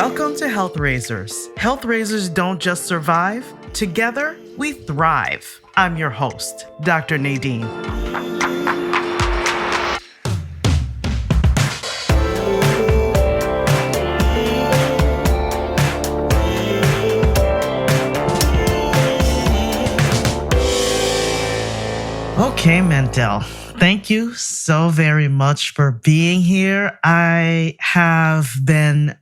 Welcome to Health Raisers. Health Raisers don't just survive, together we thrive. I'm your host, Dr. Nadine. Okay, Mandell, thank you so very much for being here. I have been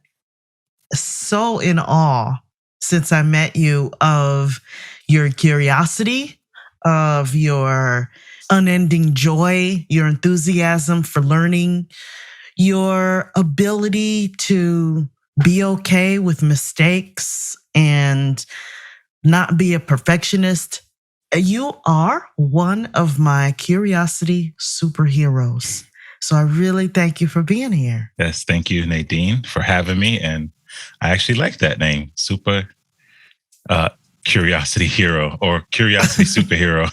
so in awe since I met you of your curiosity, of your unending joy, your enthusiasm for learning, your ability to be okay with mistakes and not be a perfectionist. You are one of my curiosity superheroes. So I really thank you for being here. Yes, thank you, Nadine, for having me. And I actually like that name, Super Curiosity Hero or Curiosity Superhero.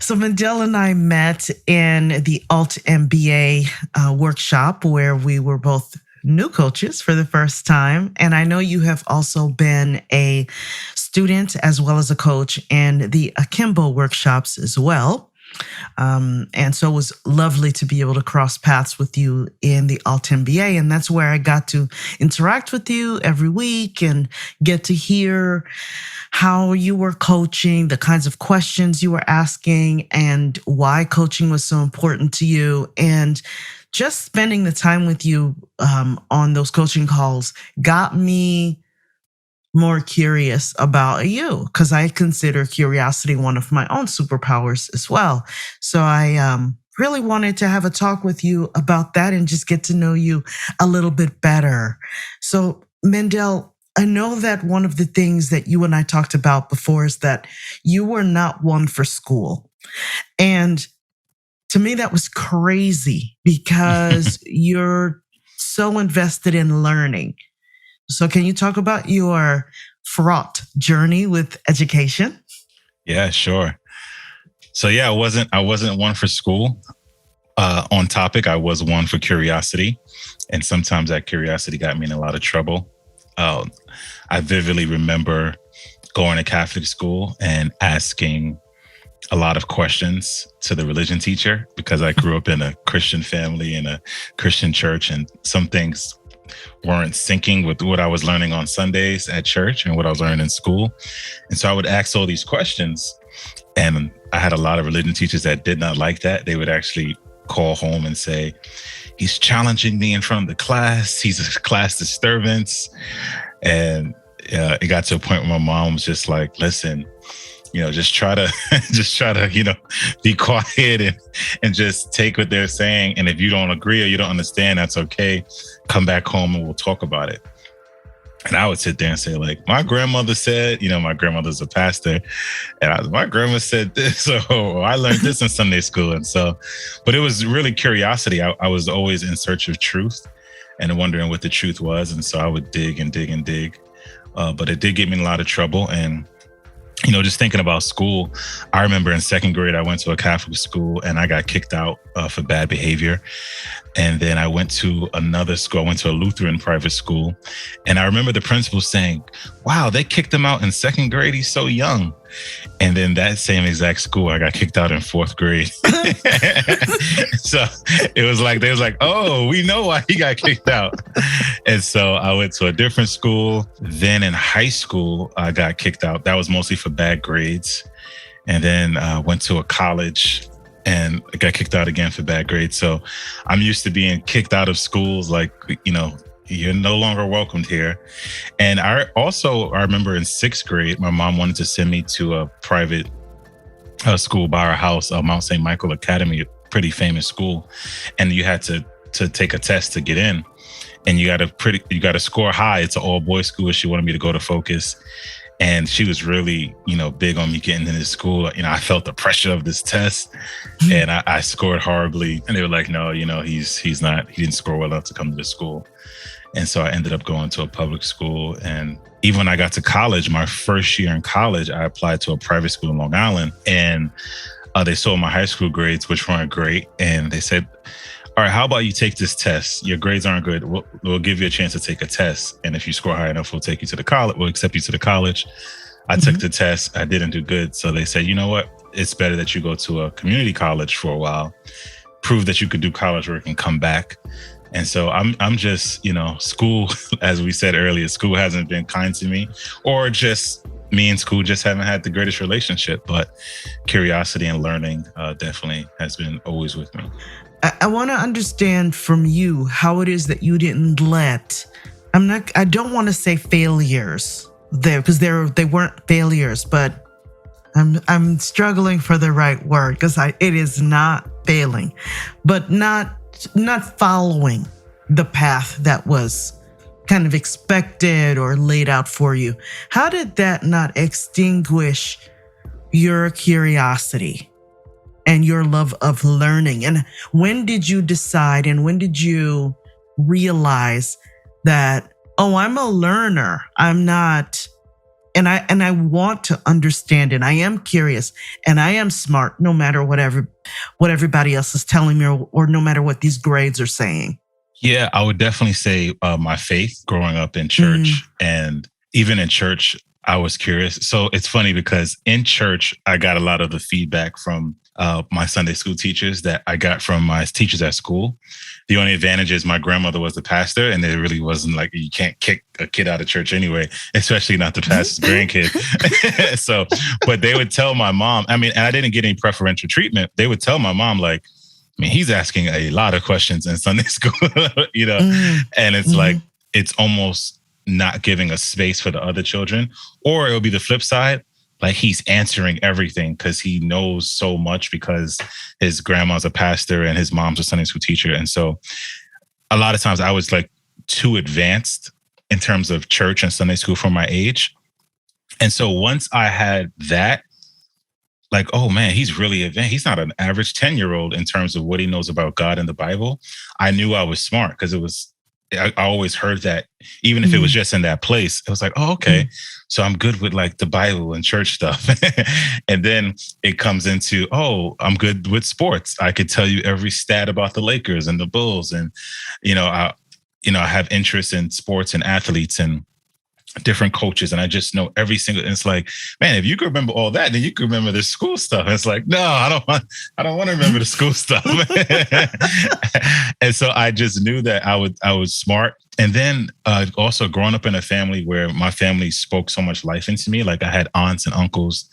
So Mandell and I met in the Alt MBA workshop where we were both new coaches for the first time. And I know you have also been a student as well as a coach in the Akimbo workshops as well. And so it was lovely to be able to cross paths with you in the Alt MBA. And that's where I got to interact with you every week and get to hear how you were coaching, the kinds of questions you were asking, and why coaching was so important to you. And just spending the time with you on those coaching calls got me more curious about you, because I consider curiosity one of my own superpowers as well. So I really wanted to have a talk with you about that and just get to know you a little bit better. So Mandell, I know that one of the things that you and I talked about before is that you were not one for school. And to me, that was crazy because you're so invested in learning. So can you talk about your fraught journey with education? Yeah, sure. So yeah, I wasn't one for school. On topic, I was one for curiosity. And sometimes that curiosity got me in a lot of trouble. I vividly remember going to Catholic school and asking a lot of questions to the religion teacher because I grew up in a Christian family in a Christian church, and some things weren't syncing with what I was learning on Sundays at church and what I was learning in school. And so I would ask all these questions, and I had a lot of religion teachers that did not like that. They would actually call home and say, he's challenging me in front of the class. He's a class disturbance. And it got to a point where my mom was just like, listen, just try to, be quiet and just take what they're saying. And if you don't agree or you don't understand, that's okay. Come back home and we'll talk about it. And I would sit there and say, like, my grandmother said, my grandmother's a pastor, and my grandma said this, so I learned this in Sunday school. And so, but it was really curiosity. I was always in search of truth and wondering what the truth was. And so I would dig and dig and dig. But it did get me in a lot of trouble. And just thinking about school, I remember in second grade, I went to a Catholic school and I got kicked out for bad behavior. And then I went to another school. I went to a Lutheran private school. And I remember the principal saying, wow, they kicked him out in second grade. He's so young. And then that same exact school, I got kicked out in fourth grade. So it was like, they was like, oh, we know why he got kicked out. And so I went to a different school. Then in high school, I got kicked out. That was mostly for bad grades. And then went to a college and I got kicked out again for bad grades. So I'm used to being kicked out of schools, like, you're no longer welcomed here. And I remember in sixth grade, my mom wanted to send me to a private school by our house, Mount St. Michael Academy, a pretty famous school. And you had to take a test to get in. And you got to score high. It's an all boys school. She wanted me to go to Focus. And she was really, big on me getting into school. I felt the pressure of this test and I scored horribly. And they were like, no, he didn't score well enough to come to the school. And so I ended up going to a public school. And even when I got to college, my first year in college, I applied to a private school in Long Island. And they saw my high school grades, which weren't great. And they said, all right, how about you take this test? Your grades aren't good. We'll give you a chance to take a test. And if you score high enough, we'll take you to the college. We'll accept you to the college. I took the test. I didn't do good. So they said, you know what? It's better that you go to a community college for a while, prove that you could do college work and come back. And so I'm just, school, as we said earlier, school hasn't been kind to me, or just me and school just haven't had the greatest relationship. But curiosity and learning definitely has been always with me. I want to understand from you how it is that you didn't let, I don't want to say failures there, because they weren't failures, but I'm struggling for the right word, because it is not failing, but not following the path that was kind of expected or laid out for you. How did that not extinguish your curiosity and your love of learning? And when did you decide, and when did you realize that, oh, I'm a learner, I'm not, and I want to understand, and I am curious, and I am smart, no matter what everybody else is telling me, or no matter what these grades are saying? Yeah, I would definitely say my faith growing up in church, and even in church, I was curious. So it's funny because in church, I got a lot of the feedback from my Sunday school teachers that I got from my teachers at school. The only advantage is my grandmother was the pastor, and it really wasn't like, you can't kick a kid out of church anyway, especially not the pastor's grandkid. So, but they would tell my mom, and I didn't get any preferential treatment. They would tell my mom, like, he's asking a lot of questions in Sunday school, and it's like, it's almost not giving a space for the other children. Or it'll be the flip side. Like, he's answering everything because he knows so much, because his grandma's a pastor and his mom's a Sunday school teacher. And so a lot of times I was like too advanced in terms of church and Sunday school for my age. And so once I had that, like, oh man, he's really advanced. He's not an average 10-year-old in terms of what he knows about God and the Bible. I knew I was smart, because I always heard that, even if it was just in that place, it was like, oh, okay. So I'm good with like the Bible and church stuff. And then it comes into, oh, I'm good with sports. I could tell you every stat about the Lakers and the Bulls. And, I have interest in sports and athletes and different coaches. And I just know every single, and it's like, man, if you could remember all that, then you could remember the school stuff. And it's like, no, I don't want to remember the school stuff. And so I just knew that I was smart. And then also growing up in a family where my family spoke so much life into me, like I had aunts and uncles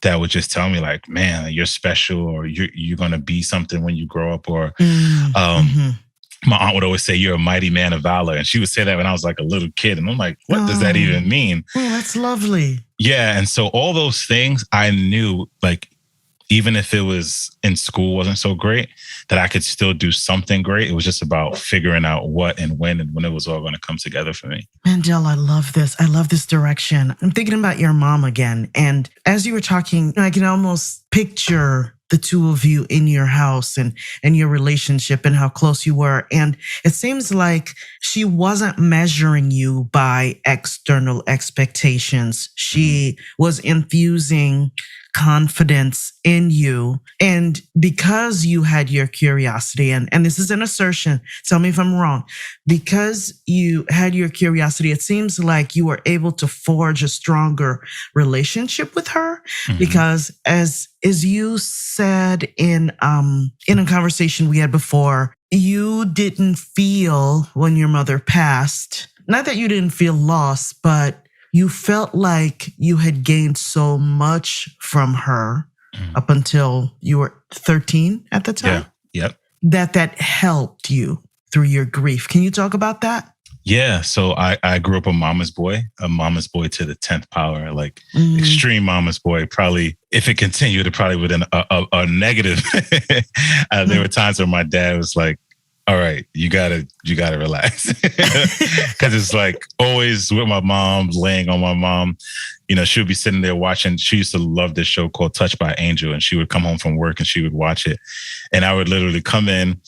that would just tell me, like, man, you're special, or you're going to be something when you grow up, or my aunt would always say, you're a mighty man of valor. And she would say that when I was like a little kid. And I'm like, what does that even mean? Oh, that's lovely. Yeah. And so all those things I knew, like, even if it was in school wasn't so great, that I could still do something great. It was just about figuring out what and when it was all going to come together for me. Mandell, I love this. I love this direction. I'm thinking about your mom again. And as you were talking, I can almost picture the two of you in your house and your relationship and how close you were. And it seems like she wasn't measuring you by external expectations. She was infusing confidence in you. And because you had your curiosity, and this is an assertion, tell me if I'm wrong, because you had your curiosity, it seems like you were able to forge a stronger relationship with her. Because as you said in a conversation we had before, you didn't feel when your mother passed, not that you didn't feel lost, but you felt like you had gained so much from her up until you were 13 at the time. Yeah. Yep. That helped you through your grief. Can you talk about that? Yeah. So I grew up a mama's boy to the 10th power, like extreme mama's boy. Probably if it continued, it probably would have been a negative. There were times where my dad was like, all right, you gotta relax. Cause it's like always with my mom, laying on my mom, she would be sitting there watching. She used to love this show called Touched by Angel, and she would come home from work and she would watch it. And I would literally come in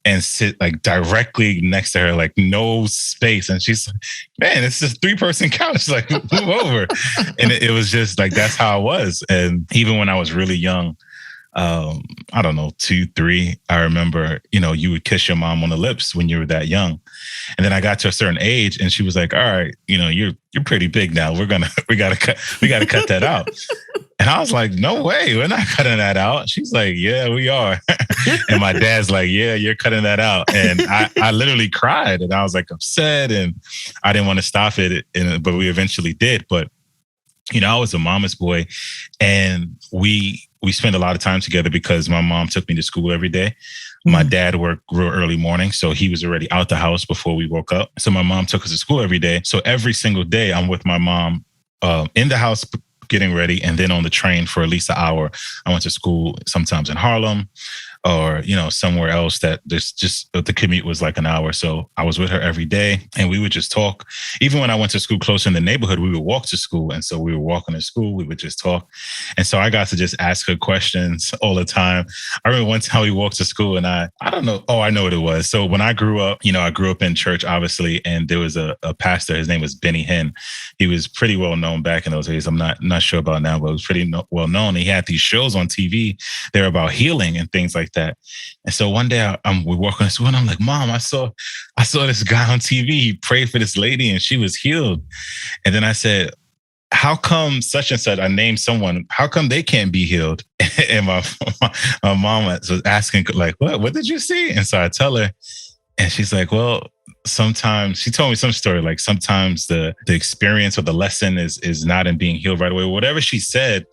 and sit like directly next to her, like no space. And she's like, man, it's just 3-person couch. Like, move over. And it was just like, that's how I was. And even when I was really young, I don't know, 2, 3, I remember, you would kiss your mom on the lips when you were that young. And then I got to a certain age and she was like, all right, you're pretty big now. We gotta cut that out. And I was like, no way, we're not cutting that out. She's like, yeah, we are. And my dad's like, yeah, you're cutting that out. And I literally cried and I was like upset and I didn't want to stop it. But we eventually did. But, I was a mama's boy and we spent a lot of time together because my mom took me to school every day. My dad worked real early morning, so he was already out the house before we woke up. So my mom took us to school every day. So every single day I'm with my mom in the house getting ready, and then on the train for at least an hour. I went to school sometimes in Harlem or, somewhere else that there's just the commute was like an hour. So I was with her every day and we would just talk. Even when I went to school closer in the neighborhood, we would walk to school. And so we were walking to school, we would just talk. And so I got to just ask her questions all the time. I remember one time we walked to school and I don't know. Oh, I know what it was. So when I grew up, I grew up in church, obviously, and there was a pastor. His name was Benny Hinn. He was pretty well known back in those days. I'm not sure about now, but it was pretty well known. He had these shows on TV. They were about healing and things like that. And so one day we're walking to school and I'm like, Mom, I saw this guy on TV. He prayed for this lady and she was healed. And then I said, how come such and such, I named someone, how come they can't be healed? And my mom was asking, like, what did you see? And so I tell her, and she's like, well, sometimes she told me some story, like sometimes the experience or the lesson is not in being healed right away. Whatever she said,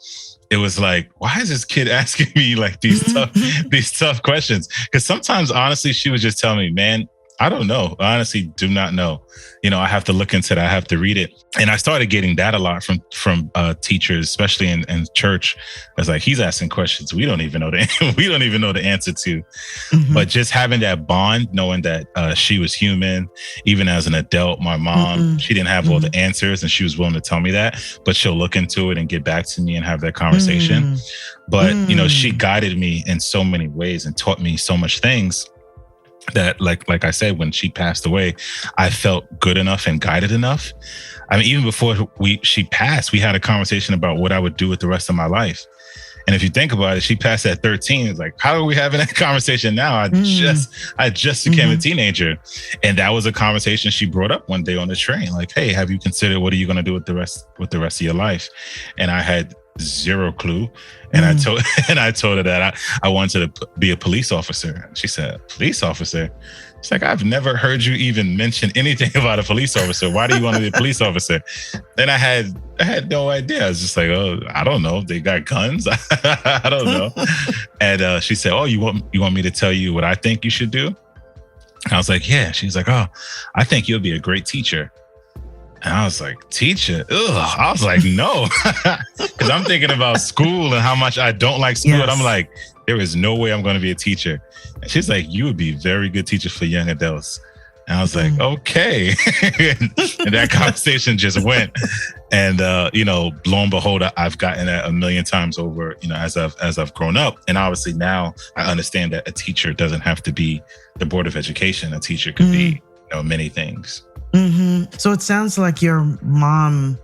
it was like, why is this kid asking me like these tough questions? Because sometimes, honestly, she was just telling me, man, I don't know. I honestly do not know. I have to look into that. I have to read it. And I started getting that a lot from teachers, especially in church. It's like, he's asking questions we don't even know the answer to. Mm-hmm. But just having that bond, knowing that she was human, even as an adult, my mom, she didn't have all the answers and she was willing to tell me that, but she'll look into it and get back to me and have that conversation. But, she guided me in so many ways and taught me so much things that like I said, when she passed away, I felt good enough and guided enough. I mean, even before she passed, we had a conversation about what I would do with the rest of my life. And if you think about it, she passed at 13. It's like, how are we having that conversation now? I just became a teenager. And that was a conversation she brought up one day on the train. Like, hey, have you considered what are you going to do with the rest of your life? And I had zero clue. And I told her that I wanted to be a police officer. She said, police officer? It's like, I've never heard you even mention anything about a police officer. Why do you want to be a police officer? And I had no idea. I was just like, oh, I don't know. They got guns. I don't know. And she said, oh, you want me to tell you what I think you should do? And I was like, yeah. She's like, oh, I think you'll be a great teacher. And I was like, teacher? Ugh. I was like, no. Because I'm thinking about school and how much I don't like school. Yes. And I'm like, there is no way I'm going to be a teacher. And she's like, you would be a very good teacher for young adults. And I was like, okay. And that conversation just went. And, lo and behold, I've gotten that a million times over, as I've grown up. And obviously now I understand that a teacher doesn't have to be the Board of Education. A teacher could be, many things. Mm-hmm. So it sounds like your mom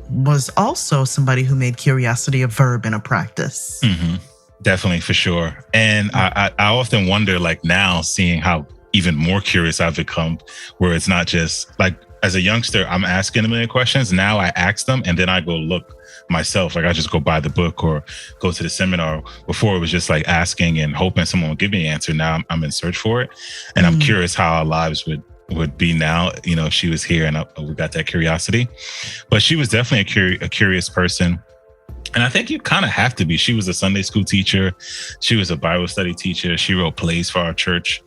was also somebody who made curiosity a verb in a practice. Mm-hmm. Definitely, for sure. And I often wonder, like now, seeing how even more curious I've become, where it's not just like as a youngster, I'm asking a million questions. Now I ask them and then I go look myself. Like I just go buy the book or go to the seminar. Before it was just like asking and hoping someone would give me an answer. Now I'm in search for it. And I'm curious how our lives would be now, if she was here and we got that curiosity. But she was definitely a curious person. And I think you kind of have to be. She was a Sunday school teacher. She was a Bible study teacher. She wrote plays for our church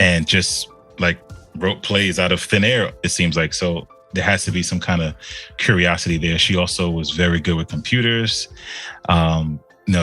and just like wrote plays out of thin air, it seems like. So there has to be some kind of curiosity there. She also was very good with computers.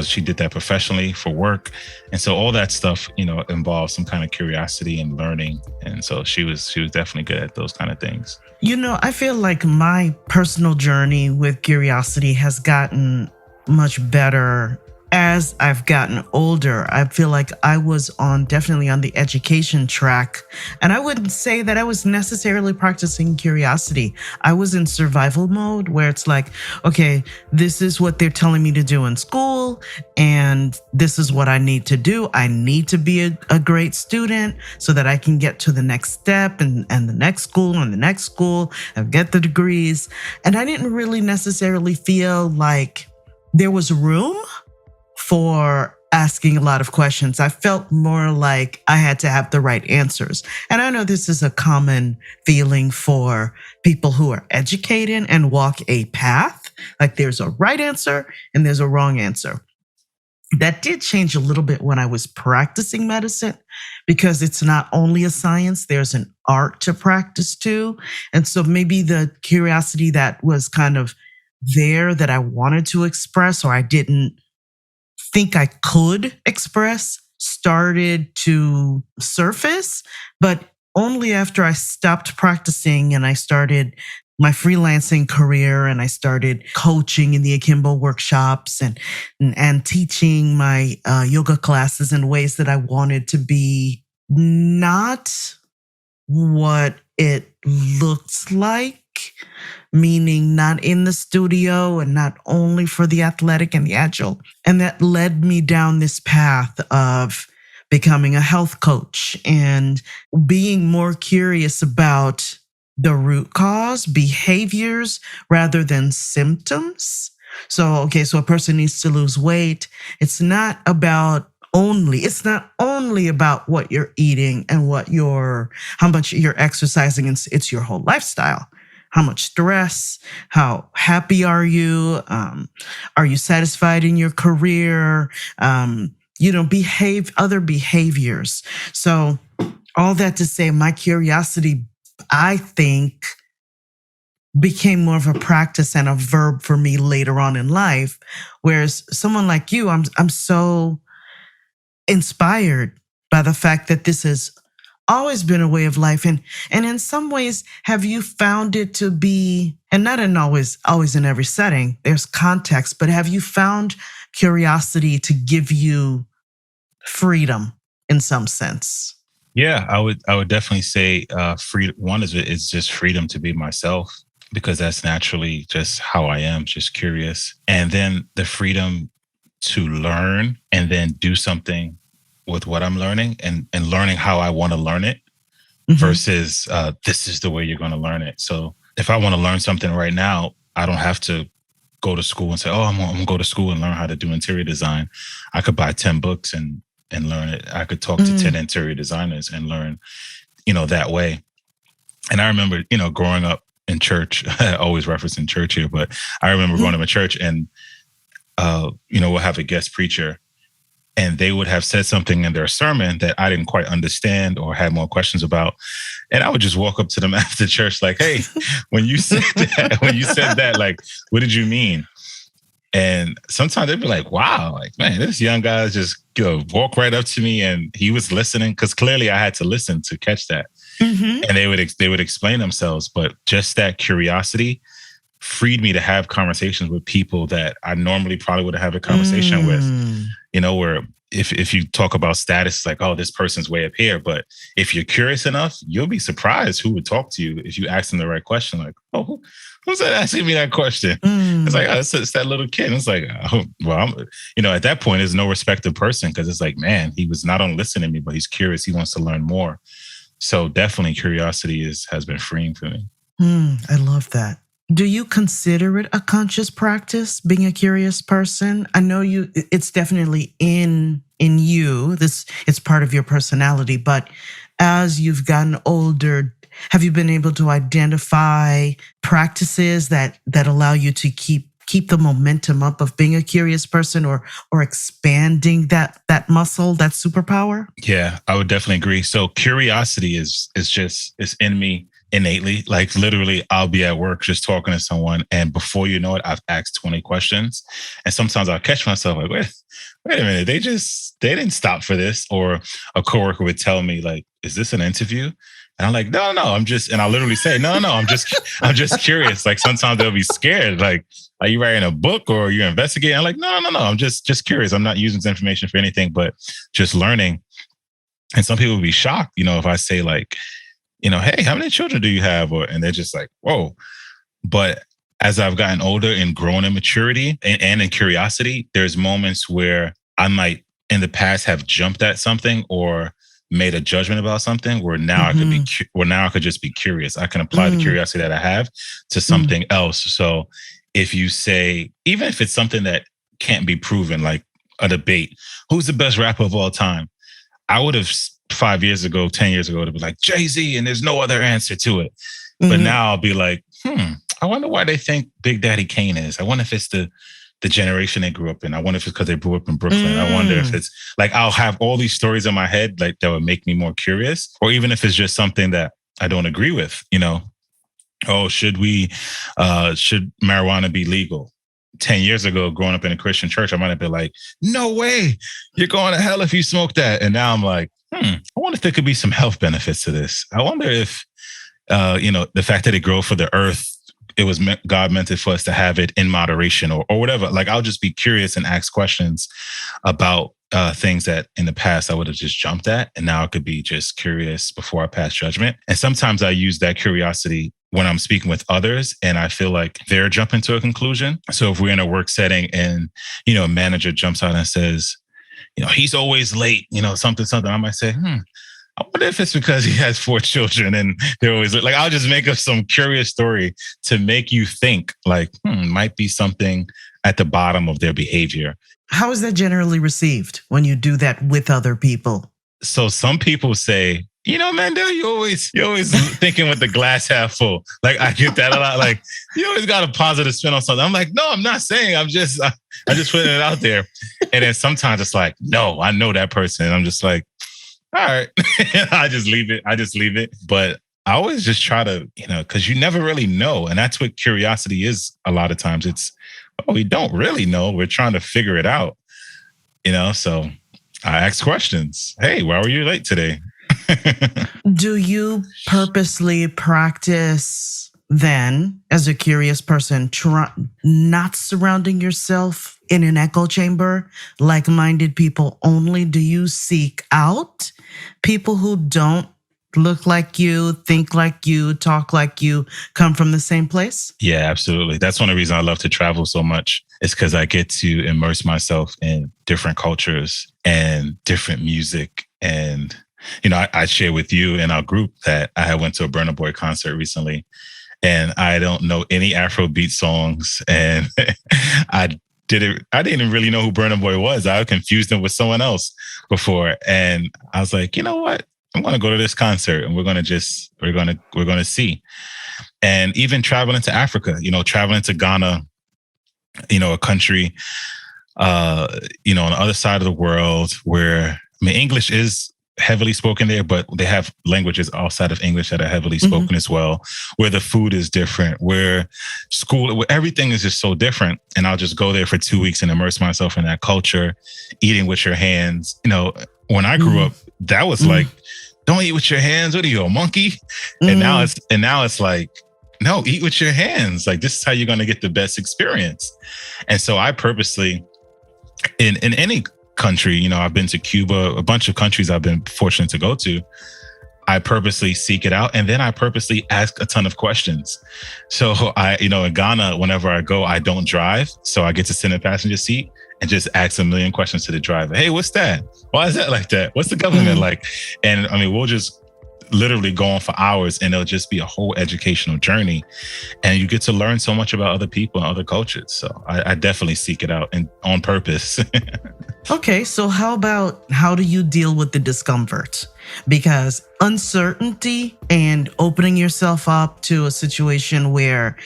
She did that professionally for work. And so all that stuff, involves some kind of curiosity and learning. And so she was definitely good at those kind of things. I feel like my personal journey with curiosity has gotten much better as I've gotten older, I feel like I was definitely on the education track. And I wouldn't say that I was necessarily practicing curiosity. I was in survival mode where it's like, okay, this is what they're telling me to do in school, and this is what I need to do. I need to be a great student so that I can get to the next step and the next school and the next school and get the degrees. And I didn't really necessarily feel like there was room for asking a lot of questions. I felt more like I had to have the right answers. And I know this is a common feeling for people who are educated and walk a path. Like there's a right answer and there's a wrong answer. That did change a little bit when I was practicing medicine, because it's not only a science, there's an art to practice too. And so maybe the curiosity that was kind of there that I wanted to express, or I didn't think I could express, started to surface, but only after I stopped practicing and I started my freelancing career and I started coaching in the Akimbo workshops and teaching my yoga classes in ways that I wanted to be not what it looked like, meaning not in the studio and not only for the athletic and the agile. And that led me down this path of becoming a health coach and being more curious about the root cause, behaviors rather than symptoms. So a person needs to lose weight. It's not only about what you're eating and how much you're exercising. It's your whole lifestyle. How much stress? How happy are you? Are you satisfied in your career? Other behaviors. So all that to say, my curiosity, I think, became more of a practice and a verb for me later on in life. Whereas someone like you, I'm so inspired by the fact that this has always been a way of life. And in some ways, have you found it to be, and not in always in every setting, there's context, but have you found curiosity to give you freedom in some sense? Yeah, I would definitely say freedom. One is just freedom to be myself, because that's naturally just how I am, just curious. And then the freedom to learn and then do something with what I'm learning and learning how I want to learn it versus this is the way you're going to learn it. So if I want to learn something right now, I don't have to go to school and say, oh, I'm going to go to school and learn how to do interior design. I could buy 10 books and learn it. I could talk to 10 interior designers and learn, that way. And I remember, growing up in church, always referencing church here, but I remember going to a church and, we'll have a guest preacher and they would have said something in their sermon that I didn't quite understand or had more questions about. And I would just walk up to them after church like, hey, when you said that, like, what did you mean? And sometimes they'd be like, wow, like, man, this young guy just walk right up to me and he was listening, because clearly I had to listen to catch that. And they would explain themselves. But just that curiosity freed me to have conversations with people that I normally probably would have had a conversation with, where if you talk about status, like, oh, this person's way up here. But if you're curious enough, you'll be surprised who would talk to you if you ask them the right question. Like, oh, who's that asking me that question? It's like, oh, it's that little kid. And it's like, oh, well, at that point, there's no respected person, because it's like, man, he was not only listening to me, but he's curious. He wants to learn more. So definitely curiosity has been freeing for me. I love that. Do you consider it a conscious practice, being a curious person? I know it's definitely in you. It's part of your personality, but as you've gotten older, have you been able to identify practices that allow you to keep the momentum up of being a curious person, or expanding that muscle, that superpower? Yeah, I would definitely agree. So curiosity is in me innately. Like, literally, I'll be at work just talking to someone, and before you know it, I've asked 20 questions. And sometimes I'll catch myself like, wait a minute, they didn't stop for this. Or a coworker would tell me, like, is this an interview? And I'm like, no, and I literally say, no, I'm just curious. Like sometimes they'll be scared. Like, are you writing a book or you're investigating? I'm like, no, I'm just curious. I'm not using this information for anything, but just learning. And some people will be shocked, if I say like, hey, how many children do you have? And they're just like, whoa. But as I've gotten older and grown in maturity and in curiosity, there's moments where I might in the past have jumped at something or made a judgment about something where now I could just be curious. I can apply the curiosity that I have to something else. So if you say, even if it's something that can't be proven, like a debate, who's the best rapper of all time? I would have 5 years ago, 10 years ago, to be like Jay-Z, and there's no other answer to it. But now I'll be like, I wonder why they think Big Daddy Kane is. I wonder if it's the generation they grew up in. I wonder if it's because they grew up in Brooklyn. I wonder if it's like, I'll have all these stories in my head like that would make me more curious, or even if it's just something that I don't agree with, Oh, should marijuana be legal? 10 years ago, growing up in a Christian church, I might have been like, no way, you're going to hell if you smoke that. And now I'm like, I wonder if there could be some health benefits to this. I wonder if, the fact that it grows for the earth, it was God meant it for us to have it in moderation or whatever. Like, I'll just be curious and ask questions about things that in the past I would have just jumped at. And now I could be just curious before I pass judgment. And sometimes I use that curiosity when I'm speaking with others and I feel like they're jumping to a conclusion. So if we're in a work setting and, a manager jumps out and says, he's always late, something, I might say, I wonder if it's because he has 4 children and they're always like, I'll just make up some curious story to make you think like, might be something at the bottom of their behavior. How is that generally received when you do that with other people? So some people say, Mandell, you always thinking with the glass half full. Like, I get that a lot. Like, you always got a positive spin on something. I'm like, no, I'm not saying. I just putting it out there. And then sometimes it's like, no, I know that person. And I'm just like, all right. I just leave it. But I always just try to, because you never really know. And that's what curiosity is a lot of times. It's, we don't really know. We're trying to figure it out, So I ask questions. Hey, why were you late today? Do you purposely practice then, as a curious person, not surrounding yourself in an echo chamber, like-minded people only? Do you seek out people who don't look like you, think like you, talk like you, come from the same place? Yeah, absolutely. That's one of the reasons I love to travel so much. It's because I get to immerse myself in different cultures and different music. And, I share with you in our group that I went to a Burna Boy concert recently, and I don't know any Afrobeat songs. And I didn't really know who Burna Boy was. I confused him with someone else before. And I was like, you know what? I'm going to go to this concert and we're going to see. And even traveling to Africa, traveling to Ghana, a country, on the other side of the world where, English is heavily spoken there, but they have languages outside of English that are heavily spoken as well, where the food is different, where everything is just so different. And I'll just go there for 2 weeks and immerse myself in that culture, eating with your hands. When I grew up, that was like, don't eat with your hands. What are you, a monkey? And now it's like, no, eat with your hands. Like, this is how you're going to get the best experience. And so I purposely, in any country, I've been to Cuba, a bunch of countries I've been fortunate to go to, I purposely seek it out. And then I purposely ask a ton of questions. So in Ghana, whenever I go, I don't drive. So I get to sit in a passenger seat and just ask a million questions to the driver. Hey, what's that? Why is that like that? What's the government like? And we'll just literally go on for hours and it'll just be a whole educational journey. And you get to learn so much about other people and other cultures. So I definitely seek it out and on purpose. Okay, so how do you deal with the discomfort? Because uncertainty and opening yourself up to a situation where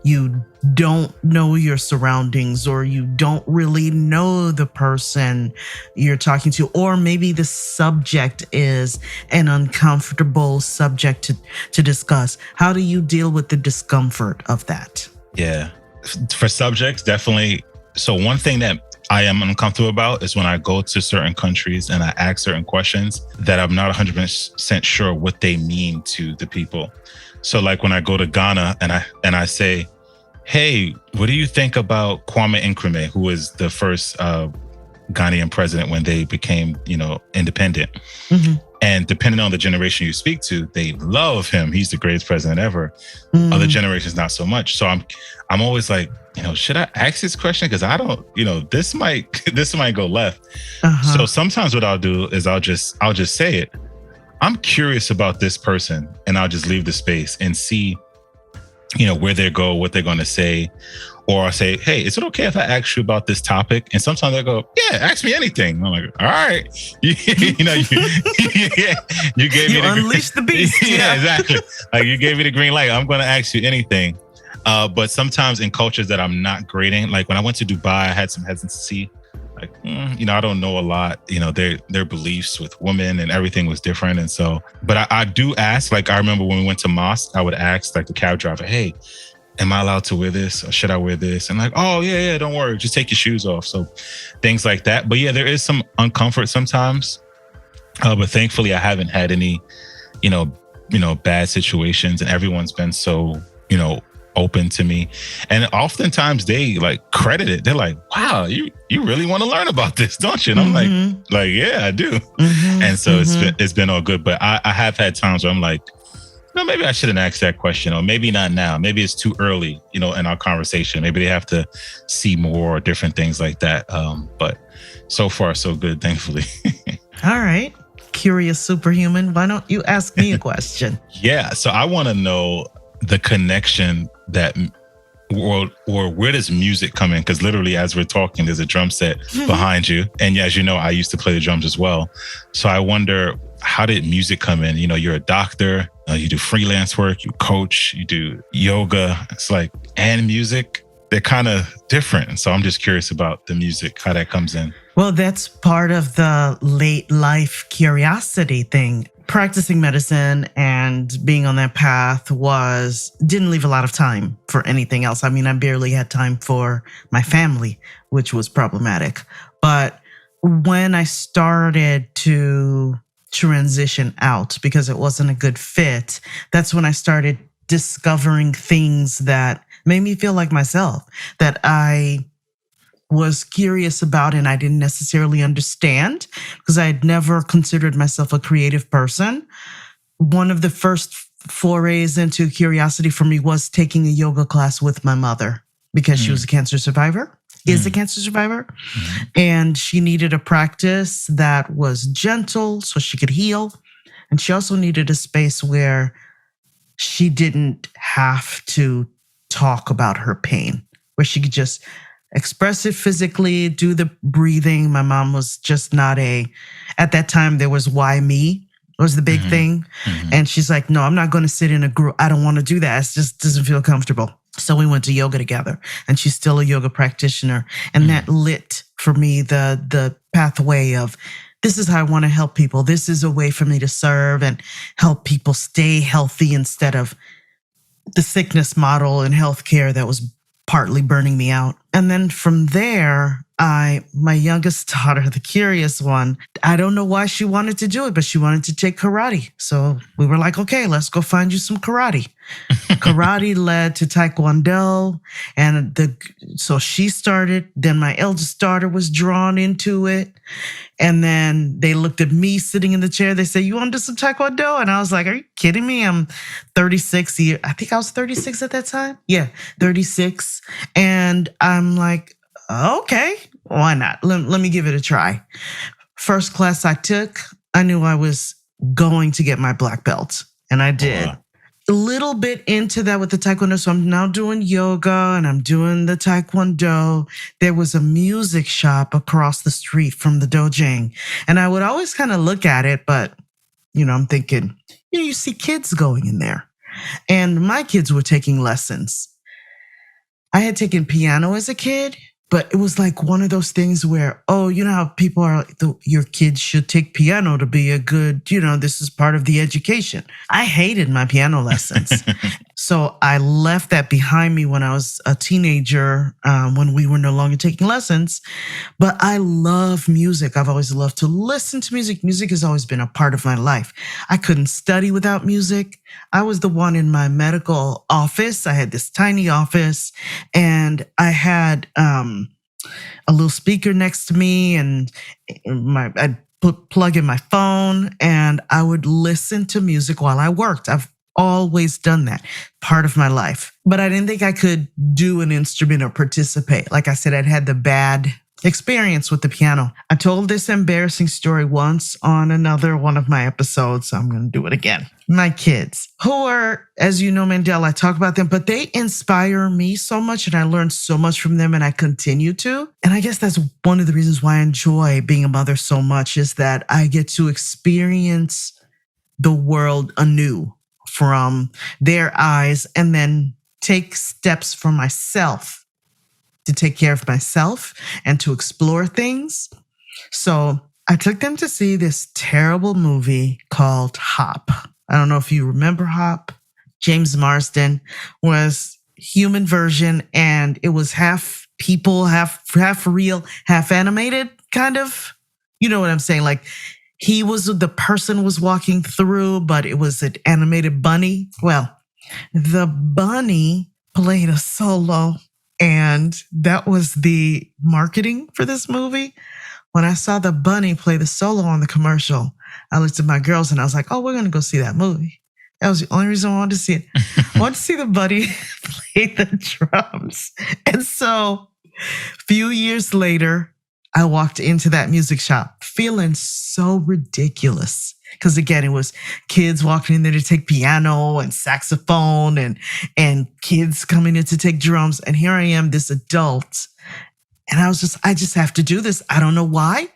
you don't know your surroundings or you don't really know the person you're talking to, or maybe the subject is an uncomfortable subject to discuss. How do you deal with the discomfort of that? Yeah, for subjects, definitely. So one thing that I am uncomfortable about is when I go to certain countries and I ask certain questions that I'm not 100% sure what they mean to the people. So like when I go to Ghana and I say, hey, what do you think about Kwame Nkrumah, who was the first Ghanaian president when they became, independent? Mm-hmm. And depending on the generation you speak to, they love him. He's the greatest president ever. Mm. Other generations, not so much. So I'm always like, should I ask this question? Because I don't, this might go left. Uh-huh. So sometimes what I'll do is I'll just say it. I'm curious about this person, and I'll just leave the space and see, where they go, what they're going to say. Or I'll say, hey, is it okay if I ask you about this topic? And sometimes they go, yeah, ask me anything. I'm like, all right. You gave me unleashed the beast. Yeah, exactly. Like you gave me the green light. I'm going to ask you anything. But sometimes in cultures that I'm not great in, like when I went to Dubai, I had some hesitancy. Like, I don't know a lot, their beliefs with women and everything was different. And so, but I do ask, like, I remember when we went to mosque, I would ask like the cab driver, hey, am I allowed to wear this? Or should I wear this? And like, oh yeah, don't worry. Just take your shoes off. So things like that. But yeah, there is some uncomfort sometimes. But thankfully I haven't had any, bad situations, and everyone's been so, open to me. And oftentimes they like credit it. They're like, wow, you really want to learn about this, don't you? And I'm like, yeah, I do. Mm-hmm, and so it's been all good. But I have had times where I'm like, no, maybe I shouldn't ask that question, or maybe not now. Maybe it's too early, in our conversation. Maybe they have to see more or different things like that. But so far, so good, thankfully. All right. Curious superhuman. Why don't you ask me a question? Yeah. So I want to know the connection that, or where does music come in? Because literally as we're talking, there's a drum set behind you. And as you know, I used to play the drums as well. So I wonder, how did music come in? You're a doctor, you do freelance work, you coach, you do yoga. It's like, and music, they're kind of different. So I'm just curious about the music, how that comes in. Well, that's part of the late life curiosity thing. Practicing medicine and being on that path didn't leave a lot of time for anything else. I mean, I barely had time for my family, which was problematic. But when I started to transition out because it wasn't a good fit, that's when I started discovering things that made me feel like myself, that I was curious about and I didn't necessarily understand because I had never considered myself a creative person. One of the first forays into curiosity for me was taking a yoga class with my mother because she was a cancer survivor, is a cancer survivor. And she needed a practice that was gentle so she could heal. And she also needed a space where she didn't have to talk about her pain, where she could just express it physically, do the breathing. My mom was just not at that time, there was why me was the big thing. And she's like, no, I'm not going to sit in a group. I don't want to do that. It just doesn't feel comfortable. So we went to yoga together, and she's still a yoga practitioner. And that lit for me the pathway of, this is how I want to help people. This is a way for me to serve and help people stay healthy instead of the sickness model in healthcare that was partly burning me out. And then from there, my youngest daughter, the curious one, I don't know why she wanted to do it, but she wanted to take karate. So we were like, okay, let's go find you some karate. Karate led to Taekwondo. And so she started, then my eldest daughter was drawn into it. And then they looked at me sitting in the chair. They said, you want to do some Taekwondo? And I was like, are you kidding me? I'm 36. I think I was 36 at that time. Yeah, 36. And I'm like, okay, why not? Let me give it a try. First class I took, I knew I was going to get my black belt. And I did. A little bit into that with the Taekwondo. So I'm now doing yoga and I'm doing the Taekwondo. There was a music shop across the street from the dojang. And I would always kind of look at it, but, I'm thinking, you see kids going in there. And my kids were taking lessons. I had taken piano as a kid, but it was like one of those things where, you know how people are like, your kids should take piano to be a good, this is part of the education. I hated my piano lessons. So I left that behind me when I was a teenager, when we were no longer taking lessons. But I love music. I've always loved to listen to music. Music has always been a part of my life. I couldn't study without music. I was the one in my medical office. I had this tiny office, and I had a little speaker next to me, and I'd plug in my phone, and I would listen to music while I worked. I've always done that, part of my life. But I didn't think I could do an instrument or participate. Like I said, I'd had the bad experience with the piano. I told this embarrassing story once on another one of my episodes, so I'm going to do it again. My kids, who are, as you know, Mandell, I talk about them, but they inspire me so much, and I learn so much from them, and I continue to. And I guess that's one of the reasons why I enjoy being a mother so much, is that I get to experience the world anew from their eyes, and then take steps for myself to take care of myself and to explore things. So I took them to see this terrible movie called Hop. I don't know if you remember Hop. James Marsden was human version, and it was half people, half real, half animated, kind of. You know what I'm saying? Like, the person was walking through, but it was an animated bunny. Well, the bunny played a solo, and that was the marketing for this movie. When I saw the bunny play the solo on the commercial, I looked at my girls and I was like, oh, we're going to go see that movie. That was the only reason I wanted to see it. I wanted to see the bunny play the drums. And so a few years later, I walked into that music shop feeling so ridiculous. Because again, it was kids walking in there to take piano and saxophone, and kids coming in to take drums. And here I am, this adult. And I just have to do this. I don't know why,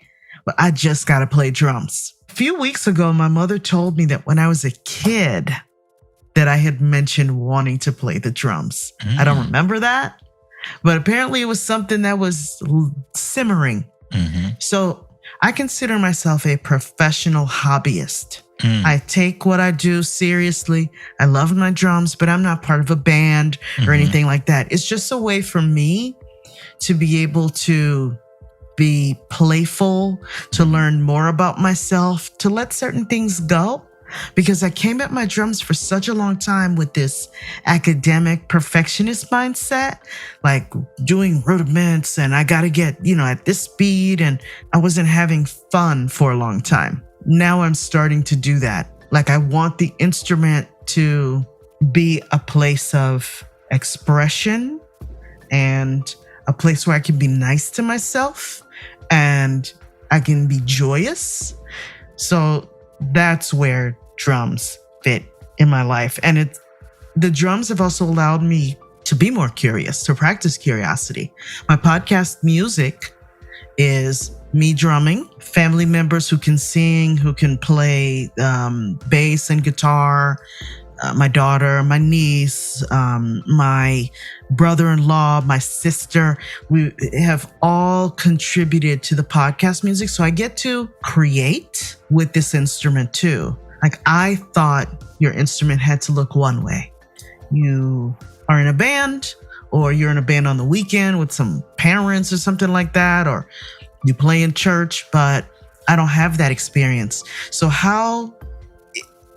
but I just got to play drums. A few weeks ago, my mother told me that when I was a kid, that I had mentioned wanting to play the drums. I don't remember that. But apparently it was something that was simmering. Mm-hmm. So I consider myself a professional hobbyist. I take what I do seriously. I love my drums, but I'm not part of a band or anything like that. It's just a way for me to be able to be playful, to learn more about myself, to let certain things go. Because I came at my drums for such a long time with this academic perfectionist mindset, like doing rudiments, and I got to get, at this speed, and I wasn't having fun for a long time. Now I'm starting to do that. Like, I want the instrument to be a place of expression and a place where I can be nice to myself and I can be joyous. So that's where drums fit in my life. And the drums have also allowed me to be more curious, to practice curiosity. My podcast music is me drumming, family members who can sing, who can play bass and guitar, my daughter, my niece, my brother-in-law, my sister. We have all contributed to the podcast music. So I get to create with this instrument too. Like, I thought your instrument had to look one way. You are in a band, or you're in a band on the weekend with some parents or something like that, or you play in church, but I don't have that experience. So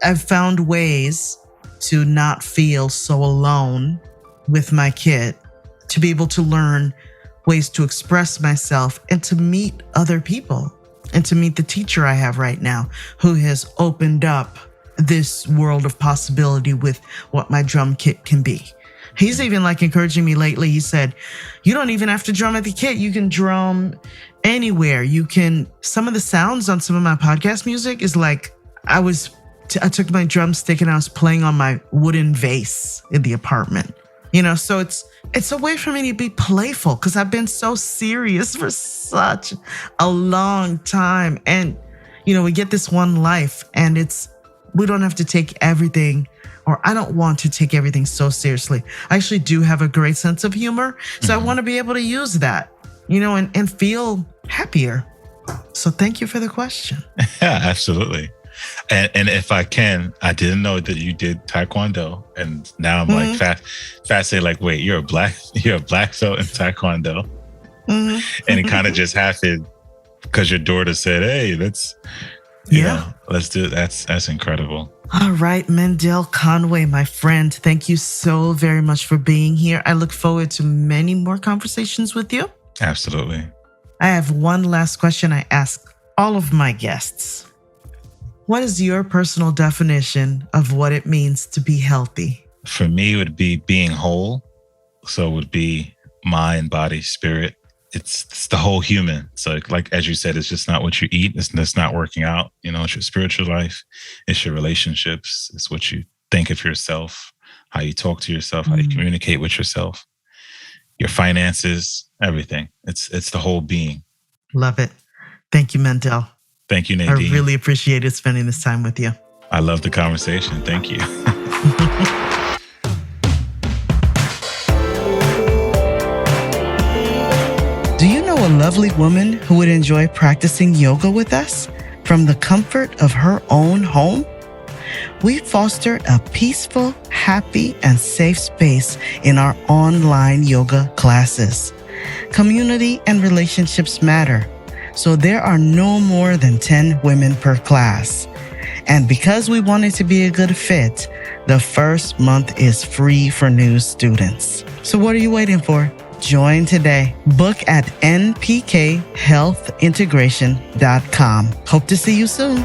I've found ways to not feel so alone with my kid, to be able to learn ways to express myself and to meet other people, and to meet the teacher I have right now, who has opened up this world of possibility with what my drum kit can be. He's even encouraging me lately. He said, you don't even have to drum at the kit. You can drum anywhere. Some of the sounds on some of my podcast music is like, I took my drumstick and I was playing on my wooden vase in the apartment. So it's a way for me to be playful, because I've been so serious for such a long time. And, we get this one life, and we don't have to take everything, or I don't want to take everything so seriously. I actually do have a great sense of humor. So I want to be able to use that, and feel happier. So thank you for the question. Yeah, absolutely. And if I can, I didn't know that you did Taekwondo, and now I'm like fascinated. Like, wait, you're a black belt in Taekwondo, and it kind of just happened because your daughter said, "Hey, let's do it." That's incredible. All right, Mandell Conway, my friend, thank you so very much for being here. I look forward to many more conversations with you. Absolutely. I have one last question I ask all of my guests. What is your personal definition of what it means to be healthy? For me, it would be being whole. So it would be mind, body, spirit. It's the whole human. So like, as you said, it's just not what you eat. It's not working out. It's your spiritual life. It's your relationships. It's what you think of yourself, how you talk to yourself, how you communicate with yourself, your finances, everything. It's the whole being. Love it. Thank you, Mandell. Thank you, Nadine. I really appreciated spending this time with you. I love the conversation. Thank you. Do you know a lovely woman who would enjoy practicing yoga with us from the comfort of her own home? We foster a peaceful, happy, and safe space in our online yoga classes. Community and relationships matter, so there are no more than 10 women per class. And because we want it to be a good fit, the first month is free for new students. So what are you waiting for? Join today. Book at npkhealthintegration.com. Hope to see you soon.